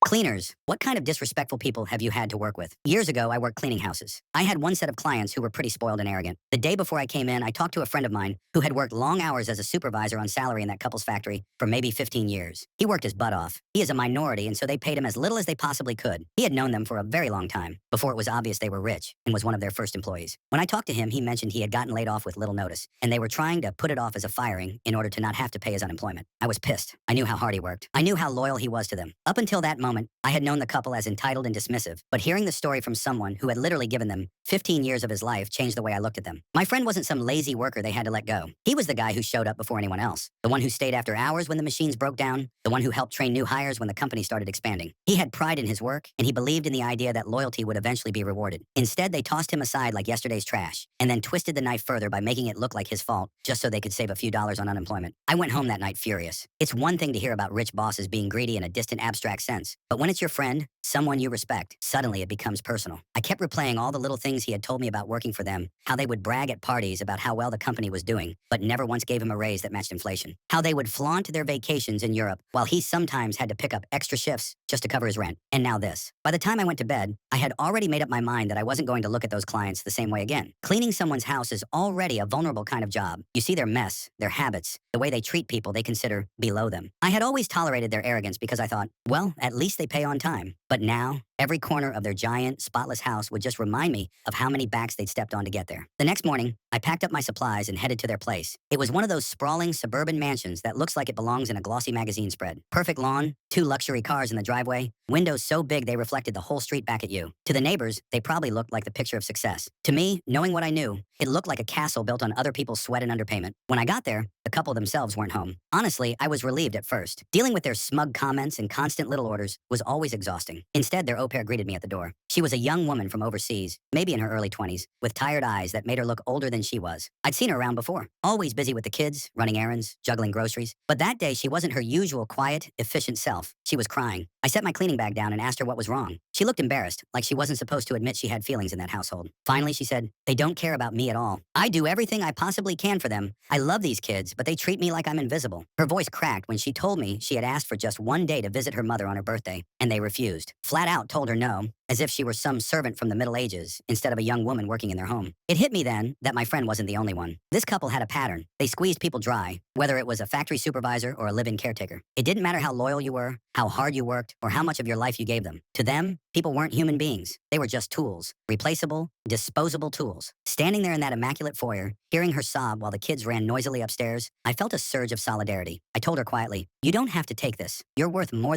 Cleaners, what kind of disrespectful people have you had to work with? Years ago, I worked cleaning houses. I had one set of clients who were pretty spoiled and arrogant. The day before I came in, I talked to a friend of mine who had worked long hours as a supervisor on salary in that couple's factory for maybe 15 years. He worked his butt off. He is a minority, and so they paid him as little as they possibly could. He had known them for a very long time, before it was obvious they were rich, and was one of their first employees. When I talked to him, he mentioned he had gotten laid off with little notice, and they were trying to put it off as a firing in order to not have to pay his unemployment. I was pissed. I knew how hard he worked. I knew how loyal he was to them. Up until that moment, I had known the couple as entitled and dismissive, but hearing the story from someone who had literally given them 15 years of his life changed the way I looked at them. My friend wasn't some lazy worker they had to let go. He was the guy who showed up before anyone else, the one who stayed after hours when the machines broke down, the one who helped train new hires when the company started expanding. He had pride in his work, and he believed in the idea that loyalty would eventually be rewarded. Instead, they tossed him aside like yesterday's trash, and then twisted the knife further by making it look like his fault, just so they could save a few dollars on unemployment. I went home that night furious. It's one thing to hear about rich bosses being greedy in a distant, abstract sense, but when it's your friend, someone you respect, suddenly it becomes personal. I kept replaying all the little things he had told me about working for them, how they would brag at parties about how well the company was doing, but never once gave him a raise that matched inflation. How they would flaunt their vacations in Europe, while he sometimes had to pick up extra shifts just to cover his rent. And now this. By the time I went to bed, I had already made up my mind that I wasn't going to look at those clients the same way again. Cleaning someone's house is already a vulnerable kind of job. You see their mess, their habits, the way they treat people they consider below them. I had always tolerated their arrogance because I thought, well, at least they pay on time. But now, every corner of their giant, spotless house would just remind me of how many backs they'd stepped on to get there. The next morning, I packed up my supplies and headed to their place. It was one of those sprawling suburban mansions that looks like it belongs in a glossy magazine spread. Perfect lawn, 2 luxury cars in the driveway, windows so big they reflected the whole street back at you. To the neighbors, they probably looked like the picture of success. To me, knowing what I knew, it looked like a castle built on other people's sweat and underpayment. When I got there, the couple themselves weren't home. Honestly, I was relieved at first. Dealing with their smug comments and constant little orders was always exhausting. Instead, their au pair greeted me at the door. She was a young woman from overseas, maybe in her early 20s, with tired eyes that made her look older than she was. I'd seen her around before, always busy with the kids, running errands, juggling groceries. But that day, she wasn't her usual quiet, efficient self. She was crying. I set my cleaning bag down and asked her what was wrong. She looked embarrassed, like she wasn't supposed to admit she had feelings in that household. Finally, she said, "They don't care about me at all. I do everything I possibly can for them. I love these kids, but they treat me like I'm invisible." Her voice cracked when she told me she had asked for just one day to visit her mother on her birthday, and they refused. Flat out told her no, as if she were some servant from the Middle Ages instead of a young woman working in their home. It hit me then that my friend wasn't the only one. This couple had a pattern. They squeezed people dry, whether it was a factory supervisor or a live-in caretaker. It didn't matter how loyal you were, how hard you worked, or how much of your life you gave them. To them, people weren't human beings. They were just tools. Replaceable, disposable tools. Standing there in that immaculate foyer, hearing her sob while the kids ran noisily upstairs, I felt a surge of solidarity. I told her quietly, "You don't have to take this. You're worth more than